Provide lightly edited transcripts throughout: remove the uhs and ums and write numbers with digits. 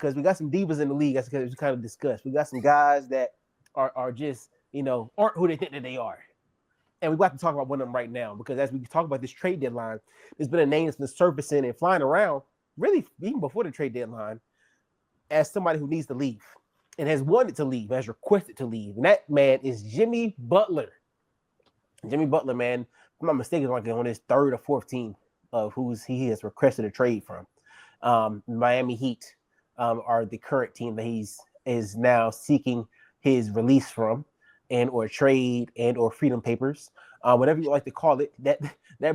because we got some divas in the league, as we kind of discussed. We got some guys that are just, aren't who they think that they are. And we're about to talk about one of them right now, because as we talk about this trade deadline, there's been a name that's been surfacing and flying around, really even before the trade deadline, as somebody who needs to leave and has wanted to leave, has requested to leave. And that man is Jimmy Butler. Jimmy Butler, man, if I'm not mistaken, like on his third or fourth team of he has requested a trade from. Miami Heat are the current team that is now seeking his release from, and or trade and or freedom papers, whatever you like to call it. That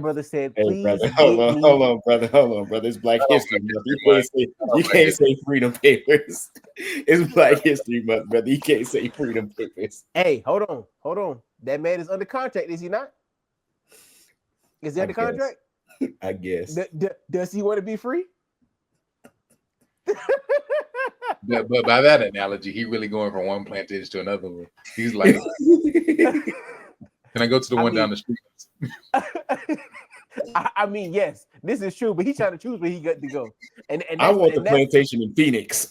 brother said, "Hey, please brother, get me. hold on, brother. It's Black History Month. You can't say freedom papers. It's Black History Month, brother. You can't say freedom papers. Hey, hold on. That man is under contract, is he not? Is he under contract? I guess. Does he want to be free? But by that analogy, he really going from one plantation to another one. He's like, can I go to the one down the street? I mean, yes, this is true, but he's trying to choose where he got to go. And I want the plantation in Phoenix.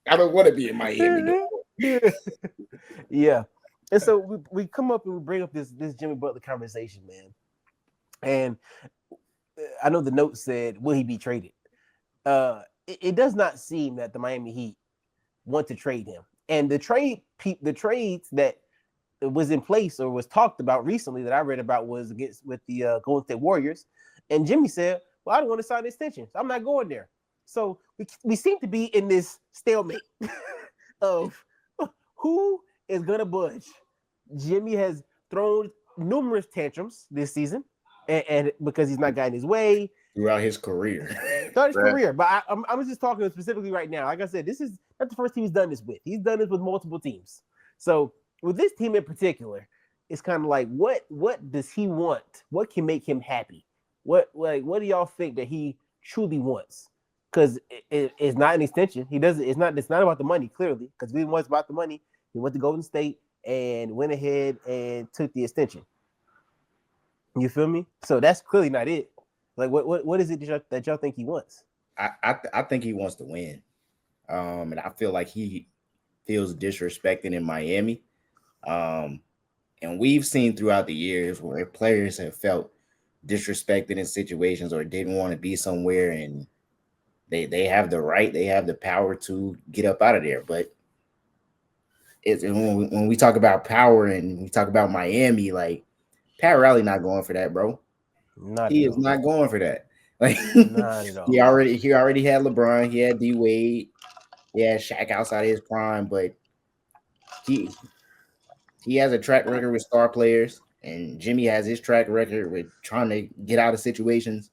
I don't want to be in Miami. Yeah. And so we come up and we bring up this Jimmy Butler conversation, man. And I know the note said, will he be traded? It does not seem that the Miami Heat want to trade him. And the trades that was in place or was talked about recently that I read about was with the Golden State Warriors. And Jimmy said, well, I don't want to sign an extension, so I'm not going there. So we seem to be in this stalemate of who is going to budge. Jimmy has thrown numerous tantrums this season, and because he's not gotten his way. Throughout his career. But I'm just talking specifically right now. Like I said, this is not the first team he's done this with. He's done this with multiple teams. So with this team in particular, it's kind of like, what does he want? What can make him happy? What do y'all think that he truly wants? Because it's not an extension. He doesn't. It's not about the money, clearly. Because if it was about the money, he went to Golden State and went ahead and took the extension. You feel me? So that's clearly not it. Like, what is it that y'all think he wants? I think he wants to win. And I feel like he feels disrespected in Miami. And we've seen throughout the years where players have felt disrespected in situations or didn't want to be somewhere, and they have the right, they have the power to get up out of there. But it's when we talk about power and we talk about Miami, like, Pat Riley not going for that, bro. He is not going for that. Like, not at all. He already had LeBron, he had D Wade, he had Shaq outside of his prime, but he has a track record with star players, and Jimmy has his track record with trying to get out of situations.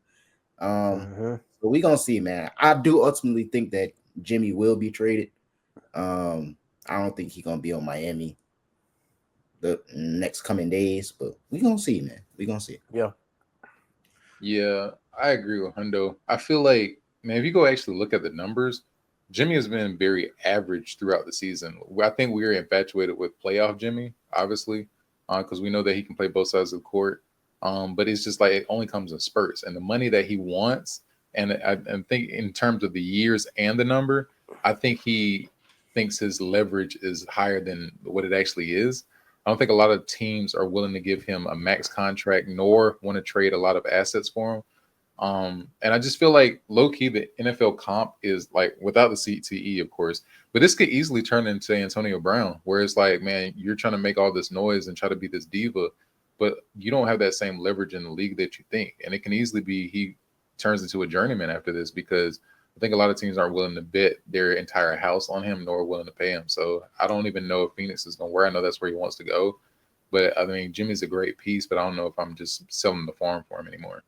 But we gonna see, man. I do ultimately think that Jimmy will be traded. I don't think he's gonna be on Miami the next coming days, but we gonna see, man. We gonna see. Yeah, I agree with Hundo. I feel like, man, if you go actually look at the numbers, Jimmy has been very average throughout the season. I think we're infatuated with playoff Jimmy, obviously, because we know that he can play both sides of the court. But it's just like it only comes in spurts. And the money that he wants, and I think in terms of the years and the number, I think he thinks his leverage is higher than what it actually is. I don't think a lot of teams are willing to give him a max contract, nor want to trade a lot of assets for him. And I just feel like low-key the NFL comp is like, without the CTE, of course, but this could easily turn into Antonio Brown, where it's like, man, you're trying to make all this noise and try to be this diva, but you don't have that same leverage in the league that you think. And it can easily be he turns into a journeyman after this, because I think a lot of teams aren't willing to bet their entire house on him, nor willing to pay him. So I don't even know if Phoenix is going to where. I know that's where he wants to go. But, I mean, Jimmy's a great piece, but I don't know if I'm just selling the farm for him anymore.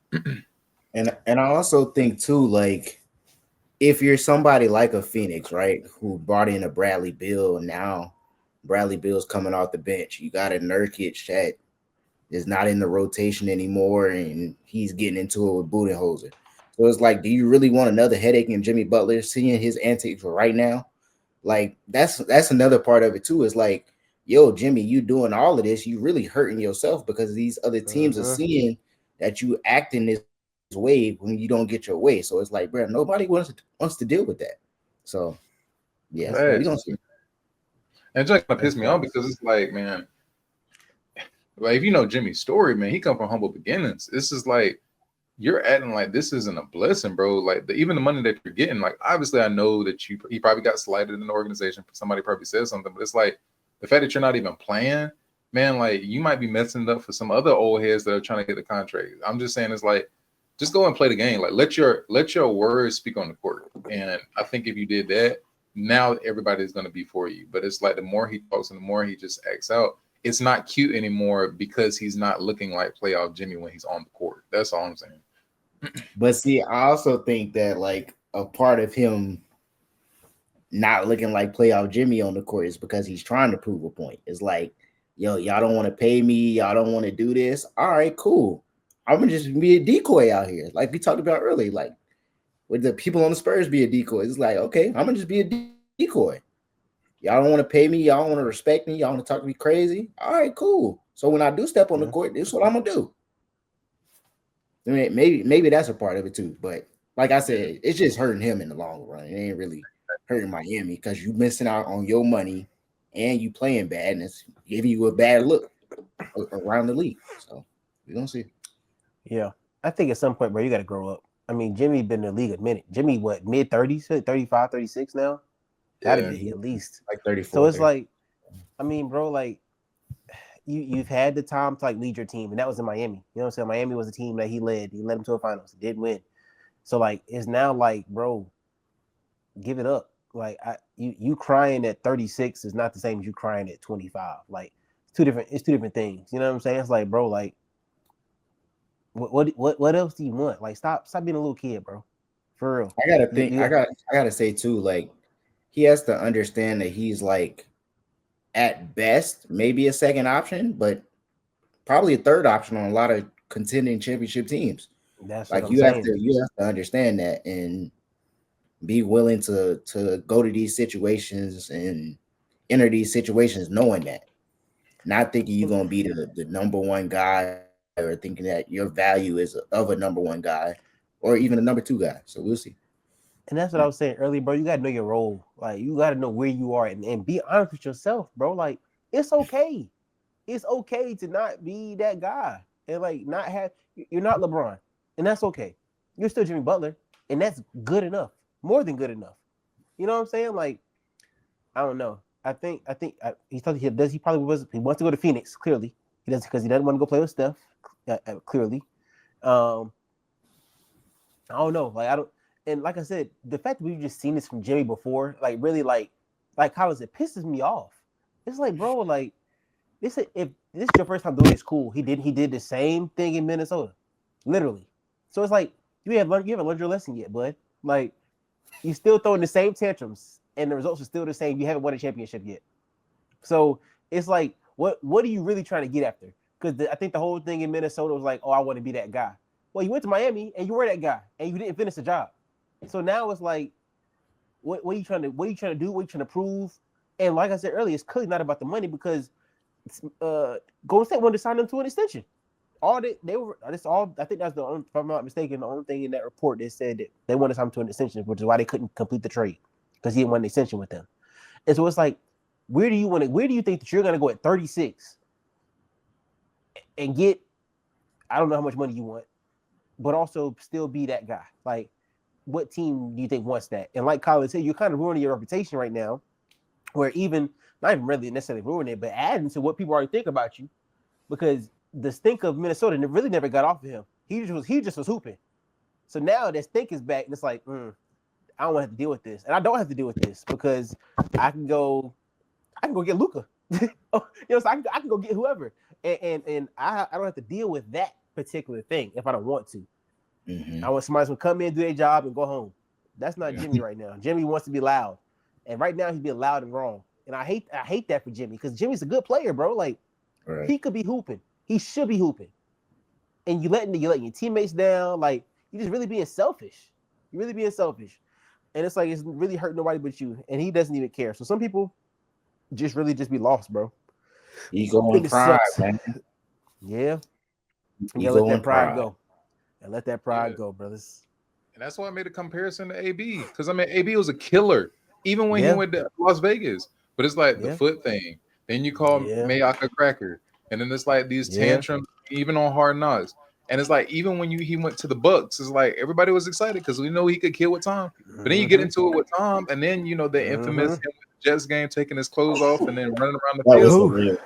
And I also think, too, like, if you're somebody like a Phoenix, right, who brought in a Bradley Beal, and now Bradley Beal's coming off the bench, you got a Nurkic that is not in the rotation anymore, and he's getting into it with Budenholzer. So it's like, do you really want another headache in Jimmy Butler, seeing his antics right now? Like, that's another part of it, too. It's like, yo, Jimmy, you doing all of this, you really hurting yourself, because these other teams are seeing that you acting this way when you don't get your way. So it's like, bro, nobody wants to deal with that. So yeah, we don't see. And it's gonna piss me off because it's like, man, like if you know Jimmy's story, man, he come from humble beginnings. This is like you're acting like this isn't a blessing, bro. Like even the money that you're getting, like obviously I know that he probably got slighted in the organization. Somebody probably said something, but it's like the fact that you're not even playing, man, like you might be messing it up for some other old heads that are trying to get the contract. I'm just saying it's like just go and play the game. Like let your words speak on the court. And I think if you did that, now everybody's gonna be for you. But it's like the more he talks and the more he just acts out, it's not cute anymore because he's not looking like playoff Jimmy when he's on the court. That's all I'm saying. But see, I also think that like a part of him not looking like playoff Jimmy on the court is because he's trying to prove a point. It's like, yo, y'all don't want to pay me, y'all don't want to do this. All right, cool. I'm gonna just be a decoy out here, like we talked about earlier. Like, with the people on the Spurs be a decoy. It's like, okay, I'm gonna just be a decoy. Y'all don't want to pay me, y'all don't want to respect me, y'all want to talk to me crazy. All right, cool. So when I do step on the court, this is what I'm gonna do. I mean, maybe that's a part of it too. But like I said, it's just hurting him in the long run. It ain't really hurting Miami because you missing out on your money and you playing bad, and it's giving you a bad look around the league. So we don't see. Yeah, I think at some point, bro, you got to grow up. I mean, Jimmy been in the league a minute. Jimmy, what, mid-30s, 35, 36 now? Gotta be at least. Like 34. So it's like, I mean, bro, like, you've had the time to, like, lead your team, and that was in Miami. You know what I'm saying? Miami was a team that he led. He led them to a finals. He didn't win. So, like, it's now like, bro, give it up. Like, you crying at 36 is not the same as you crying at 25. Like, it's two different things. You know what I'm saying? It's like, bro, like, what else do you want? Like, stop being a little kid, bro. For real. I gotta think. I gotta say too. Like, he has to understand that he's like, at best, maybe a second option, but probably a third option on a lot of contending championship teams. That's like what you I'm have saying. to understand that and be willing to go to these situations and enter these situations knowing that. Not thinking you're gonna be the number one guy or thinking that your value is of a number one guy or even a number two guy. So we'll see. And that's what I was saying earlier, bro. You gotta know your role. Like, you gotta know where you are and be honest with yourself, bro. Like, it's okay. It's okay to not be that guy and like not have. You're not LeBron, and that's okay. You're still Jimmy Butler, and that's good enough. More than good enough. You know what I'm saying? Like, I don't know. I think he thought he does. He probably was. He wants to go to Phoenix. Clearly, he does because he doesn't want to go play with Steph. Clearly, I don't know. Like, I don't. And like I said, the fact that we've just seen this from Jimmy before, like really, like Collins, it pisses me off. It's like, bro, like this. If this is your first time doing this, cool. He did the same thing in Minnesota, literally. So it's like you haven't learned your lesson yet, bud. Like, you still throwing the same tantrums, and the results are still the same. You haven't won a championship yet. So it's like, what are you really trying to get after? Because I think the whole thing in Minnesota was like, oh, I want to be that guy. Well, you went to Miami and you were that guy, and you didn't finish the job. So now it's like, what are you trying to do? What are you trying to prove? And like I said earlier, it's clearly not about the money because Golden State wanted to sign them to an extension. They were. That's all. I think that's the only, if I'm not mistaken, the only thing in that report that said that they wanted to sign him to an extension, which is why they couldn't complete the trade because he didn't want an extension with them. And so it's like, where do you think that you're going to go at 36 and get? I don't know how much money you want, but also still be that guy. Like, what team do you think wants that? And like Collin said, you're kind of ruining your reputation right now, where even not even really necessarily ruining it, but adding to what people already think about you, because the stink of Minnesota really never got off of him. He just was hooping. So now that stink is back, and it's like, I don't want to have to deal with this, and I don't have to deal with this because I can go get Luka. So I can go get whoever, and I don't have to deal with that particular thing if I don't want to. Mm-hmm. I want somebody to come in, do their job, and go home. That's not Jimmy right now. Jimmy wants to be loud, and right now he's being loud and wrong. And I hate that for Jimmy because Jimmy's a good player, bro. Like, He could be hooping. He should be hooping. And you letting your teammates down. Like, you're just really being selfish. You're really being selfish, and it's like it's really hurting nobody but you. And he doesn't even care. So some people just really just be lost, bro. Ego and pride, man. Yeah. Ego and pride go. and let that pride go, brothers. And that's why I made a comparison to AB. Because I mean, AB was a killer, even when he Yeah. went to Las Vegas. But it's like the Yeah. foot thing. Then you call Yeah. Mayock a cracker. And then it's like these Yeah. tantrums, even on Hard Knocks. And it's like even when he went to the Bucks, it's like everybody was excited because we know he could kill with Tom. But then you get into it with Tom, and then the infamous him with the Jets game, taking his clothes off and then running around the That was field. surreal.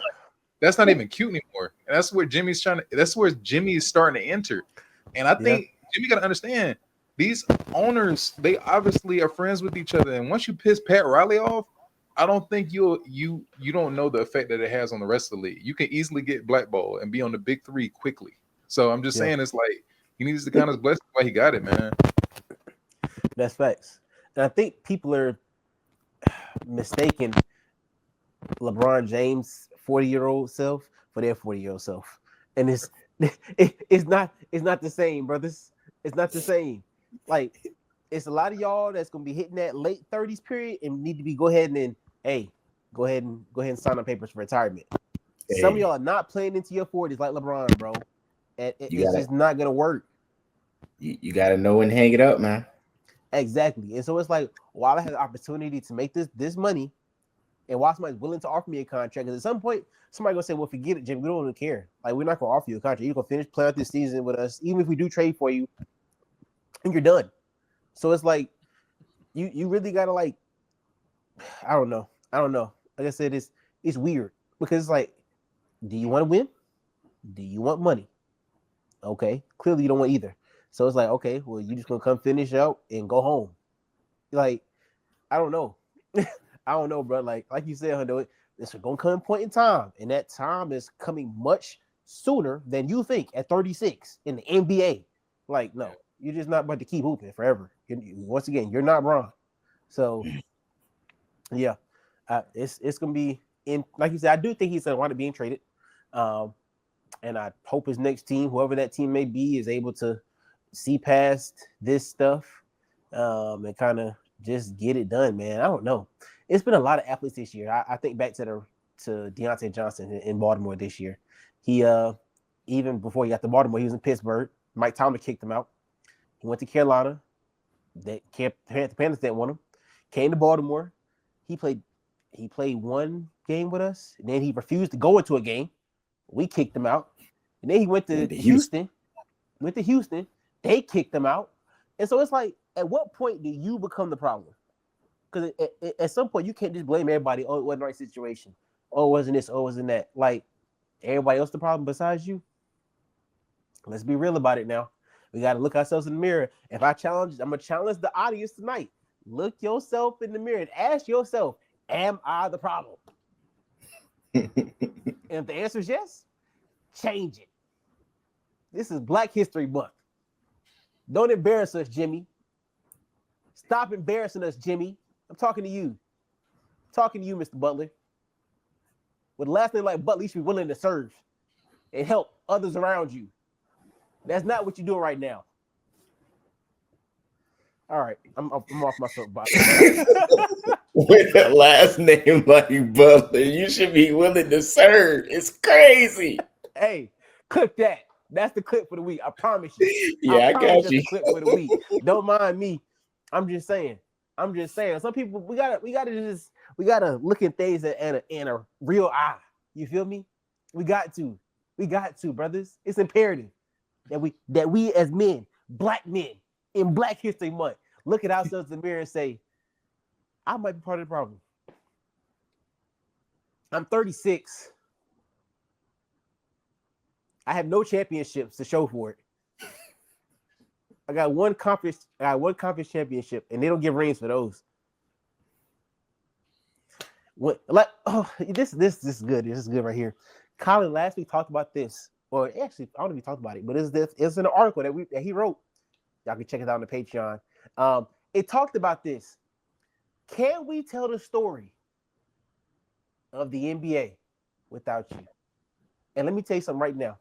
That's not even cute anymore. And that's where that's where Jimmy is starting to enter. And I think Jimmy got to understand these owners, they obviously are friends with each other. And once you piss Pat Riley off, I don't think you don't know the effect that it has on the rest of the league. You can easily get blackballed and be on the big three quickly. So I'm just saying, it's like he needs to count his blessings while he got it, man. That's facts. And I think people are mistaken LeBron James' 40-year-old self for their 40-year-old self. And it's not the same, brothers. It's not the same. Like, it's a lot of y'all that's gonna be hitting that late 30s period and need to be go ahead and sign on papers for retirement. Hey. Some of y'all are not playing into your 40s like LeBron, bro. And it's just not gonna work. You gotta know when to hang it up, man. Exactly. And so it's like, while I have the opportunity to make this money, and while somebody's willing to offer me a contract, because at some point somebody gonna say, "Well, forget it, Jim. We don't even care. Like, we're not gonna offer you a contract. You're gonna finish playing out this season with us, even if we do trade for you, and you're done." So it's like, you really gotta, like, I don't know. Like I said, it's weird because it's like, do you want to win? Do you want money? Okay, clearly you don't want either. So it's like, okay, well, you just gonna come finish out and go home. Like, I don't know. I don't know, bro. Like you said, Hundo, it's gonna come a point in time, and that time is coming much sooner than you think at 36 in the NBA. Like, no, you're just not about to keep hooping forever. Once again, you're not Bron. So, yeah, it's gonna be in. Like you said, I do think he's gonna want to be traded. And I hope his next team, whoever that team may be, is able to see past this stuff and kind of just get it done, man. I don't know. It's been a lot of athletes this year. I think back to Deontay Johnson in Baltimore this year. He even before he got to Baltimore, he was in Pittsburgh. Mike Tomlin kicked him out. He went to Carolina. The Panthers didn't want him. Came to Baltimore. He played one game with us, and then he refused to go into a game. We kicked him out. And then he went to Houston. They kicked him out. And so it's like, at what point do you become the problem? Because at some point, you can't just blame everybody. Oh, it wasn't the right situation. Oh, it wasn't this. Oh, it wasn't that. Like, everybody else the problem besides you? Let's be real about it now. We got to look ourselves in the mirror. If I'm going to challenge the audience tonight. Look yourself in the mirror and ask yourself, am I the problem? And if the answer is yes, change it. This is Black History Month. Don't embarrass us, Jimmy. Stop embarrassing us, Jimmy. I'm talking to you. Mr. Butler. With the last name like Butler, you should be willing to serve and help others around you. That's not what you're doing right now. All right, I'm off my soapbox. With the last name like Butler, you should be willing to serve. It's crazy. Hey, clip that. That's the clip for the week. I promise you. Yeah, I got you. The clip for the week. Don't mind me. I'm just saying. Some people we gotta look at things in a real eye. You feel me? We got to, brothers. It's imperative that we as men, Black men in Black History Month, look at ourselves in the mirror and say, I might be part of the problem. I'm 36. I have no championships to show for it. I got one conference championship, and they don't give rings for those. This is good. This is good right here. Collin last week talked about this, or actually, I don't know if he talked about it, but it's in an article that he wrote. Y'all can check it out on the Patreon. It talked about this. Can we tell the story of the NBA without you? And let me tell you something right now.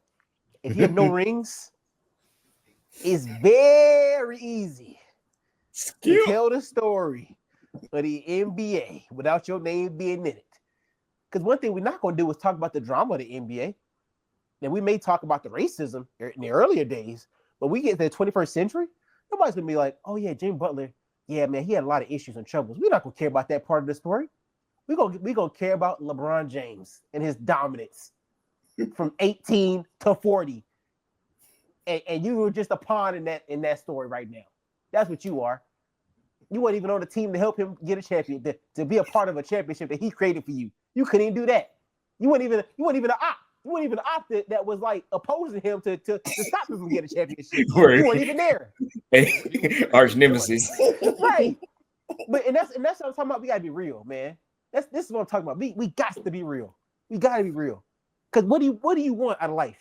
If you have no rings, it's very easy to tell the story of the NBA without your name being in it. Because one thing we're not going to do is talk about the drama of the NBA. Now, we may talk about the racism in the earlier days, When we get to the 21st century, nobody's gonna be like, oh yeah, Jimmy Butler, yeah, man, he had a lot of issues and troubles. We're not gonna care about that part of the story. We're gonna care about LeBron James and his dominance from 18 to 40. And you were just a pawn in that story right now. That's what you are. You weren't even on the team to help him get a champion, to be a part of a championship that he created for you. You couldn't even do that. You weren't even an op. You weren't even an op that was like opposing him to stop him from getting a championship. Right. You weren't even there. Arch nemesis. Right. But and that's what I'm talking about. We gotta be real, man. This is what I'm talking about. We got to be real. We gotta be real. Because what do you want out of life?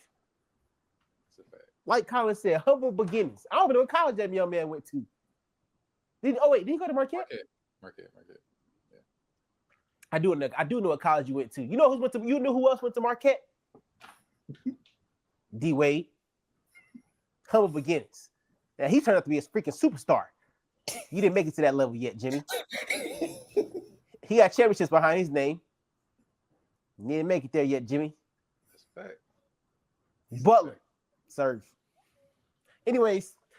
Like Collin said, humble beginnings. I don't even know what college that young man went to. Did he go to Marquette? Marquette. Yeah. I do know what college you went to. You know who else went to Marquette? D Wade. Humble beginnings. Now he turned out to be a freaking superstar. You didn't make it to that level yet, Jimmy. He got championships behind his name. You didn't make it there yet, Jimmy. That's fact. Butler. Serve. Anyways,